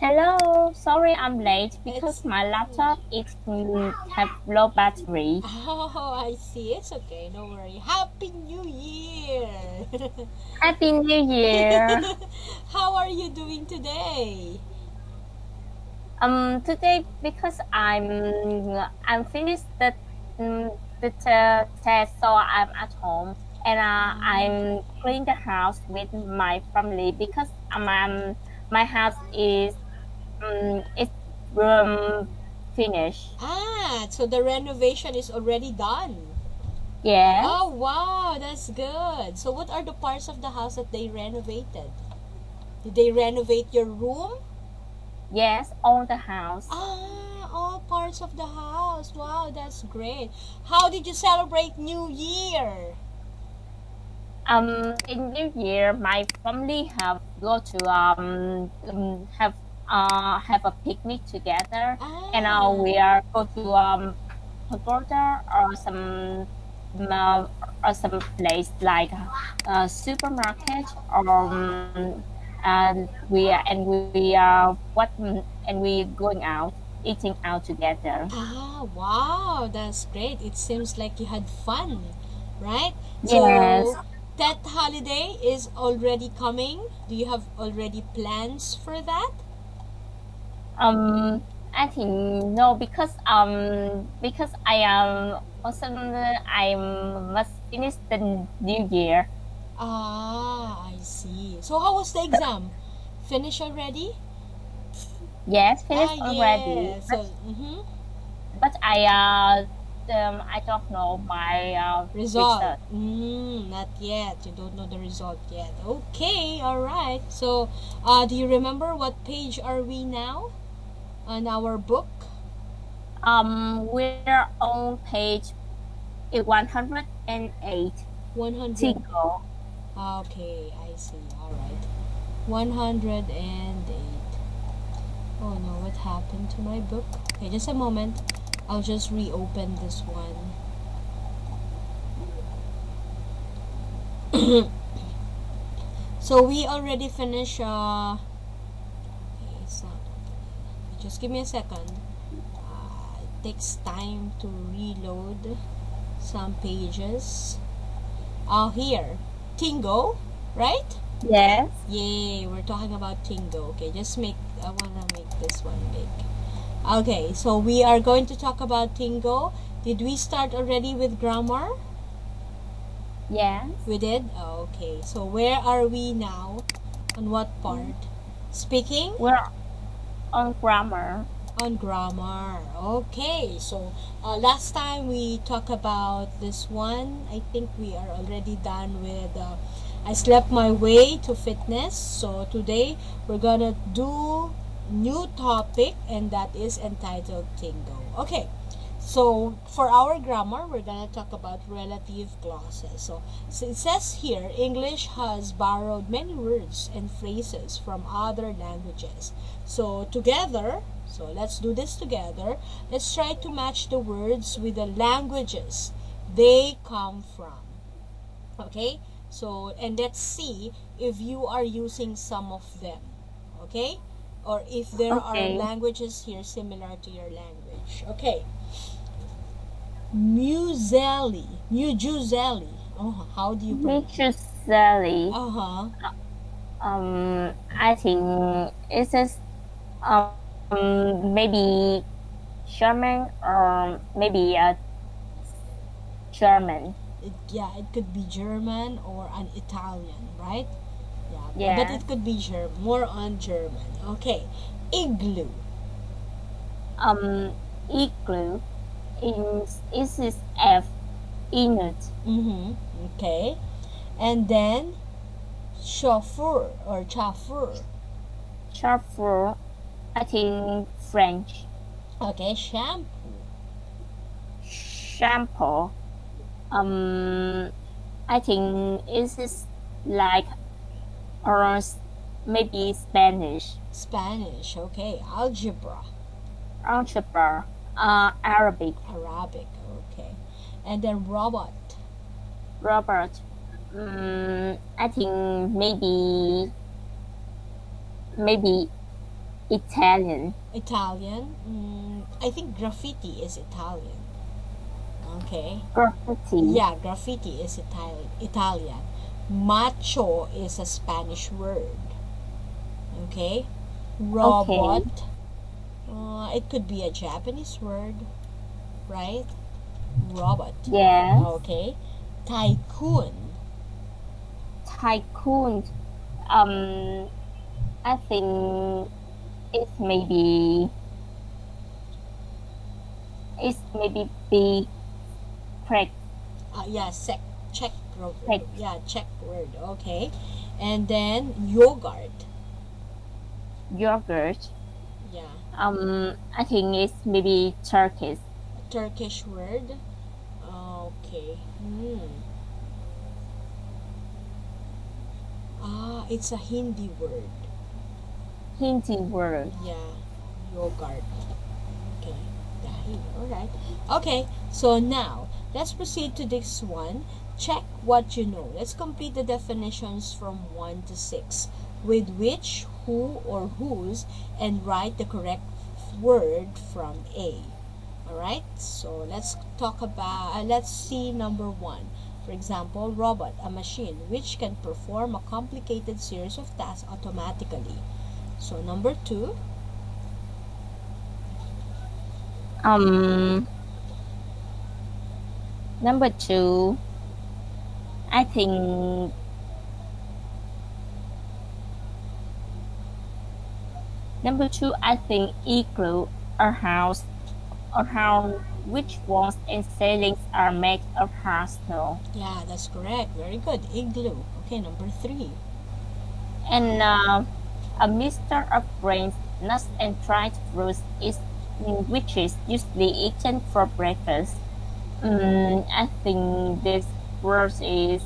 Hello, sorry I'm late It's because my laptop is have low battery. oh, I see. It's okay. No worry. Happy New Year. Happy New Year. How are you doing today? Today because I'm finished the test, so I'm at home and I'm cleaning the house with my family because my house is finished. So the renovation is already done. Yes, Oh, wow, that's good. So what are the parts of the house that they renovated? Did they renovate your room? yes, all the house. All parts of the house. Wow, that's great. How did you celebrate New Year? In New Year, my family have go to have a picnic together, and Ah, we are go to pagoda uh, or some place like supermarket and we going out eating out together. wow, that's great. It seems like you had fun, right? Yes. So, that holiday is already coming. Do you have already plans for that? I think no, because I must finish the new year. I see. So, how was the exam? Finished already? Yes, finished already, Yeah. So, but I don't know my result. result. Not yet. You don't know the result yet. Okay, all right. So, do you remember what page are we now on our book? We're on page 108. 100. Tigo. Okay, I see. All right. 108. Oh no, what happened to my book? Okay, just a moment. I'll just reopen this one. So we already finished. Okay, it's not opening. Just give me a second. It takes time to reload some pages. Oh, here. Tingo, right? Yes. Yay, we're talking about Tingo. Okay, I wanna make this one big. Okay, so we are going to talk about Tingo. Did we start already with grammar? Yes. We did? Okay, so where are we now? On what part? Speaking? We're on grammar. On grammar. Okay, so last time we talked about this one. I think we are already done with I slept my way to fitness. So today we're gonna do new topic, and that is entitled Tingo. Okay, so for our grammar, we're gonna talk about relative clauses. So it says here, English has borrowed many words and phrases from other languages. So let's do this together. Let's try to match the words with the languages they come from. Okay? So, and let's see if you are using some of them. Okay? Or if there are Okay. languages here similar to your language. Okay. Muzelli. Oh, how do you pronounce? Mixture Sally. Uh huh. I think it is maybe German or maybe German. Yeah, it could be German or an Italian, right? Yeah, but Yes. it could be more on German. Okay, igloo. Um, Igloo is F Inuit. Mm-hmm. Okay, and then chauffeur or chauffeur. Chauffeur. I think French. Okay, shampoo. Shampoo. Um, I think it is like or maybe Spanish. Spanish. Okay, algebra. Algebra. Arabic. Arabic. Okay, and then robot. Robert. I think maybe Italian. Italian. I think graffiti is Italian. Okay. Graffiti. Yeah, graffiti is Italian. Macho is a Spanish word. Okay. Okay. Robot. It could be a Japanese word, right? Robot. Yes. Okay. Tycoon. Tycoon. I think it's maybe big crack. Yeah, check. Crack Yeah, check word. Okay. And then yogurt. yogurt. Yeah. I think it's maybe Turkish. Turkish word. Okay. It's a Hindi word. Hindi word. Yeah, yogurt. Okay. Dahi. All right. Okay. So now let's proceed to this one. Check what you know. Let's complete the definitions from 1 to 6 with which, who, or whose, and write the correct word from A. All right. So let's talk about. Let's see number 1. For example, robot, a machine which can perform a complicated series of tasks automatically. So number 2, Number 2. I think Number 2. I think igloo or house which walls and ceilings are made of hard snow. yeah, that's correct. Very good. Igloo. Okay, number 3. And a mixture of grains, nuts, and dried fruits which is usually eaten for breakfast. I think this word is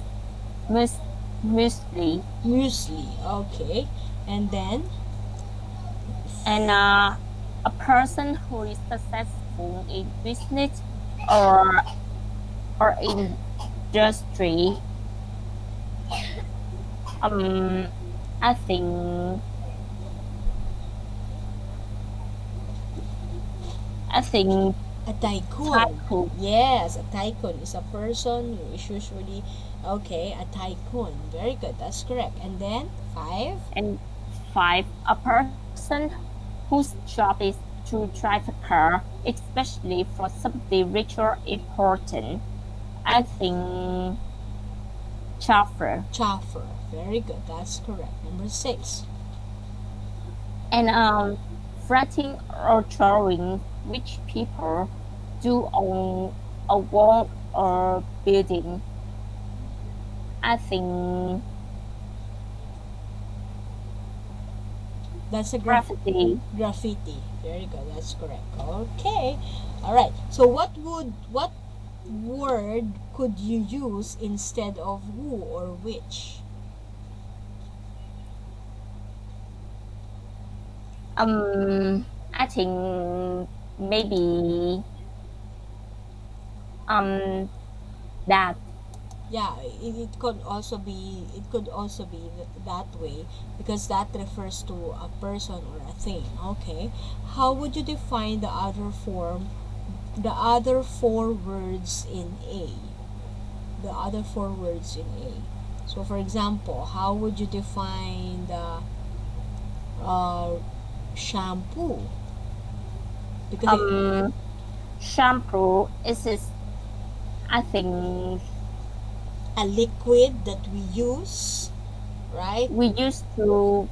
mus- muesli. Muesli. Okay. And then, And a person who is successful in business or industry. Um, I think I think a tycoon. tycoon. Yes, a tycoon is a person who is usually, okay, a tycoon. Very good. That's correct. And then, 5. And 5, a person whose job is to drive a car, especially for something rich or important. I think chauffeur. Chauffeur. Very good. That's correct. Number 6. And writing or drawing, which people do on a wall or building. I think That's a graffiti. graffiti. Very good. That's correct. Okay. All right. So what word could you use instead of who or which? I think maybe um that. Yeah, it could also be that way because that refers to a person or a thing. Okay. How would you define the other four words in A? The other four words in A. So for example, how would you define the shampoo? Because Shampoo is I think a liquid that we use, right? we used to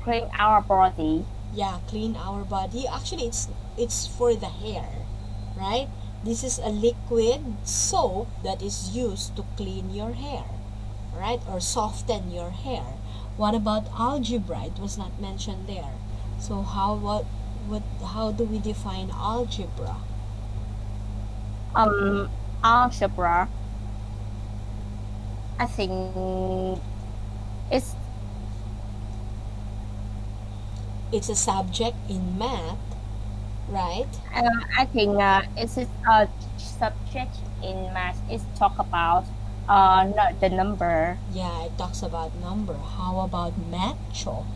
clean our body. Yeah, clean our body. Actually, it's for the hair, right? This is a liquid soap that is used to clean your hair, right? Or soften your hair. What about algebra? It was not mentioned there. So how do we define algebra? Algebra. I think it's It's a subject in math, right? I think it is a subject in math. It's talk about not the number. Yeah, it talks about number. How about macho?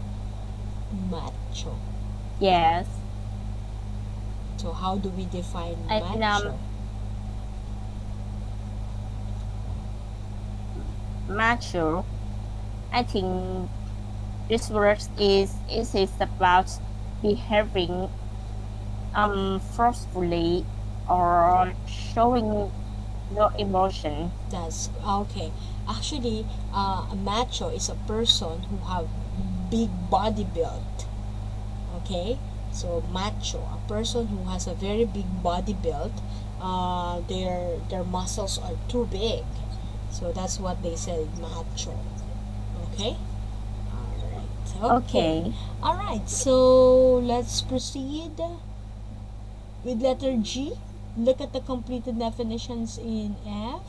Macho. Yes. So how do we define And macho? mature. I think this word is about behaving forcefully or showing no emotion. That's okay. Actually, a macho is a person who have big body build. Okay, so macho, a person who has a very big body build. Their muscles are too big, so that's what they said, macho. Okay. All right. Okay. Okay. All right. So let's proceed with letter G. Look at the completed definitions in F.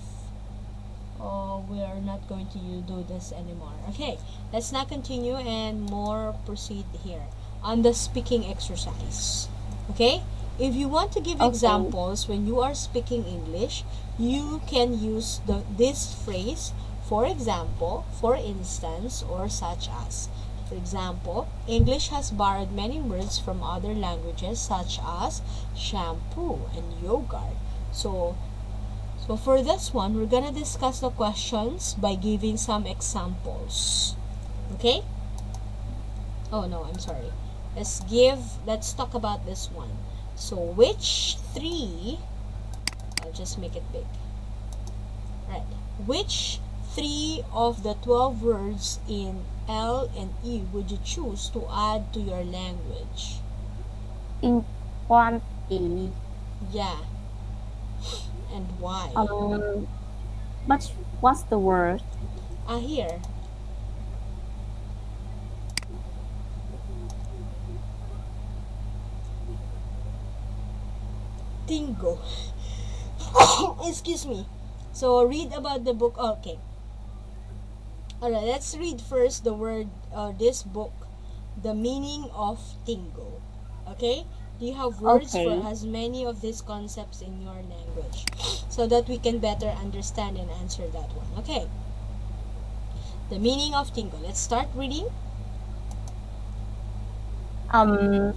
Oh, we are not going to do this anymore. Okay, let's now continue and more proceed here on the speaking exercise. Okay, if you want to give Okay. examples when you are speaking English, you can use this phrase, for example, for instance, or such as. For example, English has borrowed many words from other languages such as shampoo and yogurt. So for this one, we're gonna discuss the questions by giving some examples. Okay? Oh no, I'm sorry. Let's talk about this one. So which three, I'll just make it big. Right. Which three of the 12 words in L and E would you choose to add to your language? In quantity. Yeah. And why? But what's the word? Here. Tingo. Excuse me. So read about the book. Okay. Alright, let's read first the word, this book, the meaning of tingo. Okay? Do you have words Okay. for as many of these concepts in your language so that we can better understand and answer that one? Okay. The meaning of tingo. Let's start reading. The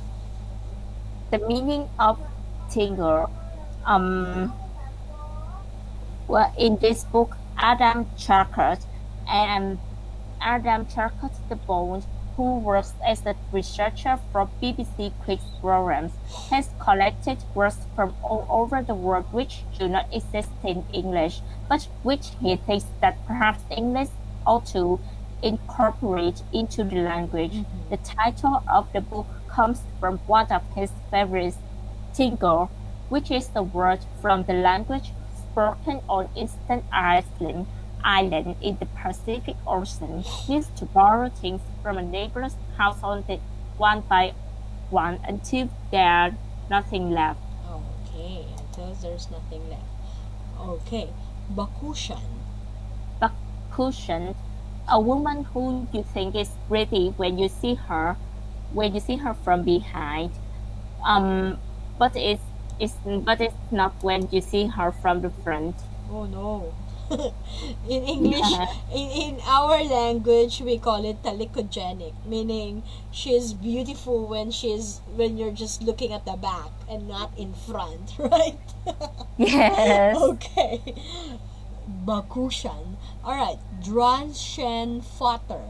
meaning of tingle. Well, in this book, Adam Charcot the Bond, who works as a researcher for BBC Quiz programs, has collected words from all over the world which do not exist in English, but which he thinks that perhaps English ought to incorporate into the language. The title of the book comes from one of his favorites, tingle, which is the word from the language spoken on Eastern Island in the Pacific Ocean, means to borrow things from a neighbor's household one by one until there's nothing left. Okay, until there's nothing left. Okay, bakushan. Cushion, a woman who you think is pretty when you see her from behind. Um, but it's not when you see her from the front. Oh no. In English, in our language, we call it talikogenic, meaning she's beautiful when you're just looking at the back and not in front, right? Yes. Okay. Bakushan. All right. Drunken Vater.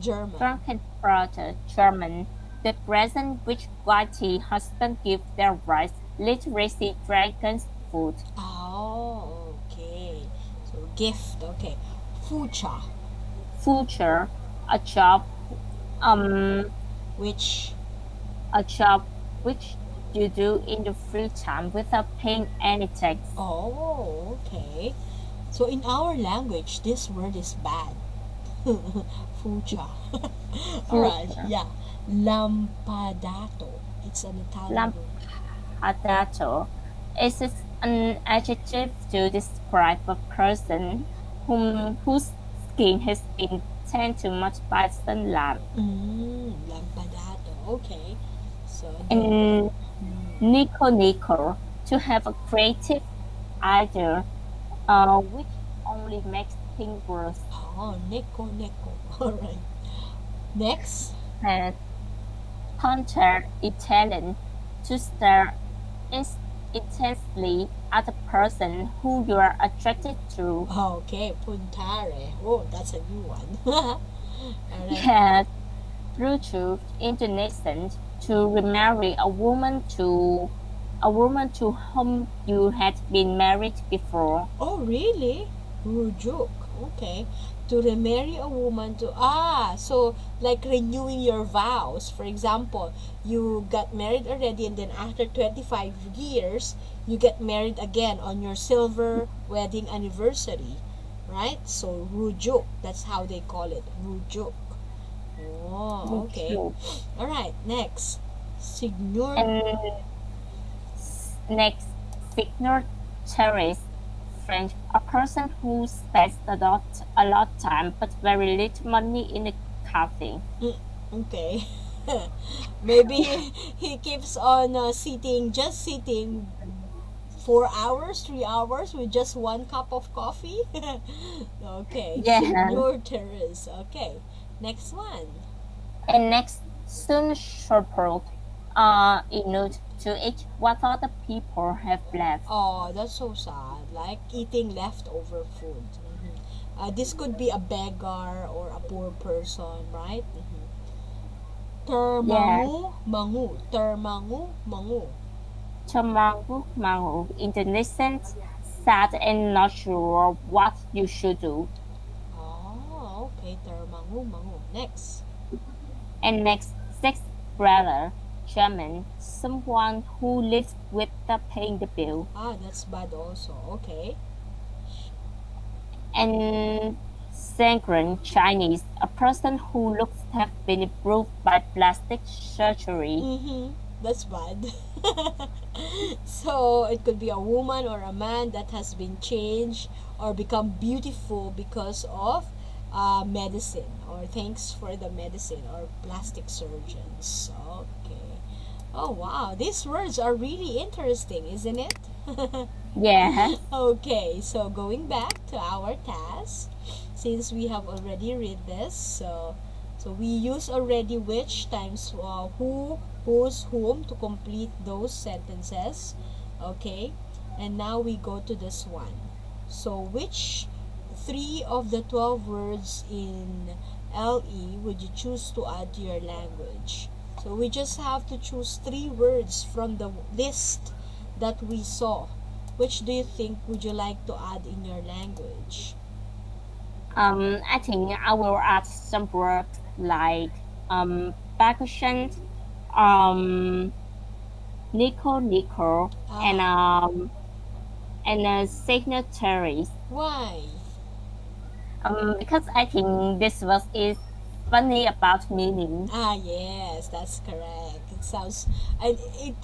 German. Frankenfurter, German, the present which wealthy husbands give their wives, literacy dragons food. Oh, okay. So gift. Okay. Fucha, Future, a job, um, which a job which you do in the free time without paying any tax. oh, okay. So in our language, this word is bad. Fucha. All right. Future, Yeah. Lampadato. It's an Italian word. lampadato, is an adjective to describe a person whose skin has been tanned too much by sunlight. Lampadato. Okay. So the And Nico, to have a creative either, which only makes things worse. Oh, neko, neko. All right. Next. And counter Italian to stare in- intensely at the person who you are attracted to. Okay, puntare. Oh, that's a new one. All right. Yes, through truth, Indonesian to remarry a woman to whom you had been married before. Oh, really? Rujuk. Okay. To remarry a woman to so like renewing your vows. For example, you got married already and then after 25 years, you get married again on your silver wedding anniversary, right? So rujuk, that's how they call it. Rujuk. Oh, okay. True. All right, next. Signor. And next, signatories, French, a person who spends a lot time but very little money in a cafe. Mm, okay. Maybe he keeps on just sitting 4 hours, 3 hours with just one cup of coffee. Okay, Yeah. Senor Terrace. Okay, next one. And next, soon support enough to eat what other people have left. Oh, that's so sad. Like eating leftover food. This could be a beggar or a poor person, right? Yeah. Termangu, mangu. Termangu, mangu. Mangu, Indonesian, sad and not sure what you should do. Oh, okay. Termangu, mangu. Next. And next, sex brother, German, someone who lives without paying the bill. That's bad also. Okay. And Sangren, Chinese, a person who looks to have been improved by plastic surgery. That's bad. So it could be a woman or a man that has been changed or become beautiful because of medicine or thanks for the medicine or plastic surgeons. Okay. Oh wow, these words are really interesting, isn't it? Yeah. Okay, so going back to our task, since we have already read this, so we use already which times who, whose, whom to complete those sentences. Okay, and now we go to this one. So which three of the 12 words in LE would you choose to add to your language? So we just have to choose three words from the list that we saw. Which do you think would you like to add in your language? I think I will add some words like percussion, um, Nico, and Ah, signatories. why? Because I think this was is funny about meaning. Yes, that's correct. It sounds, and it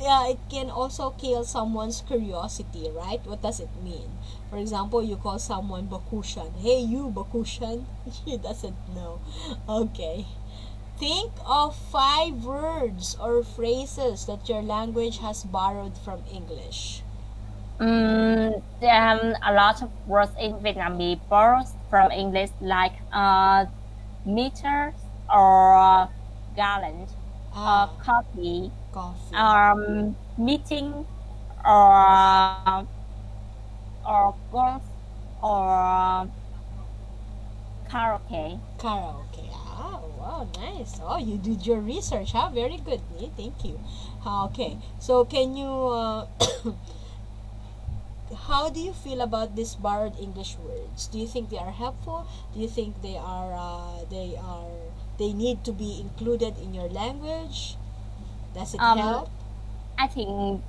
can also kill someone's curiosity, right? What does it mean? For example, you call someone Bakushan. Hey, you Bakushan. He doesn't know. Okay. Think of 5 words or phrases that your language has borrowed from English. A lot of words in Vietnamese borrowed from English like meters or gallon, Ah, coffee, coffee. meeting, or golf, or karaoke. Karaoke. Wow, nice. Oh, you did your research, huh? Very good, Nee. Thank you. Okay, so can you, how do you feel about these borrowed English words? Do you think they are helpful? Do you think they need to be included in your language? Does it Um, help? I think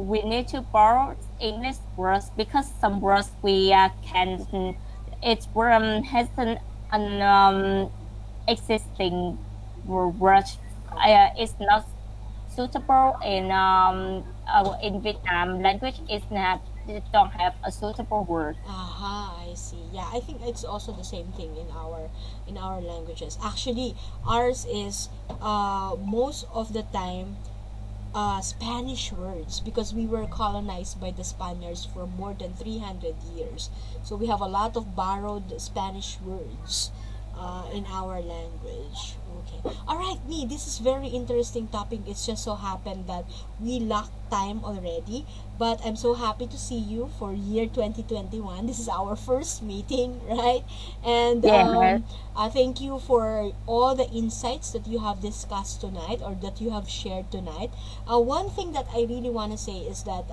we need to borrow English words because some words we can it has an existing word. It's not suitable in Vietnam language. It's not it don't have a suitable word. Aha, I see. Yeah, I think it's also the same thing in our languages. Actually, ours is most of the time Spanish words because we were colonized by the Spaniards for more than 300 years. So we have a lot of borrowed Spanish words in our language. Okay. All right, me. This is very interesting topic. It's just so happened that we lack time already, but I'm so happy to see you for year 2021. This is our first meeting, right? And Yes. thank you for all the insights that you have discussed tonight or that you have shared tonight. One thing that I really want to say is that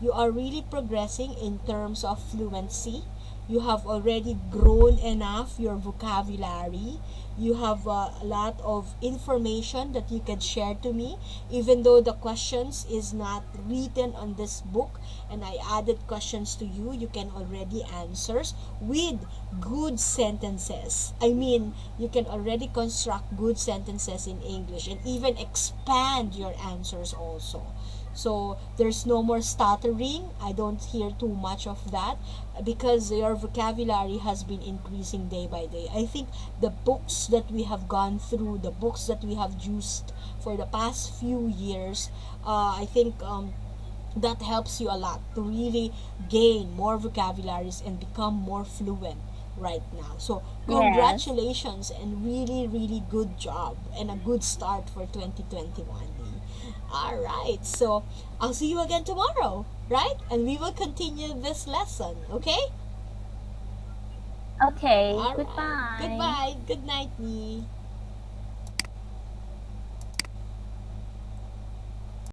you are really progressing in terms of fluency. You have already grown enough your vocabulary. You have a lot of information that you can share to me, even though the questions is not written on this book and I added questions to you. You can already answers with good sentences. I mean, you can already construct good sentences in English and even expand your answers also. So there's no more stuttering. I don't hear too much of that because your vocabulary has been increasing day by day. I think the books that we have gone through, the books that we have used for the past few years, I think that helps you a lot to really gain more vocabularies and become more fluent right now. So Yes. congratulations and really really good job and a good start for 2021. All right, so I'll see you again tomorrow, right? And we will continue this lesson, okay? Okay. All right. Goodbye. Goodbye. Good night, me.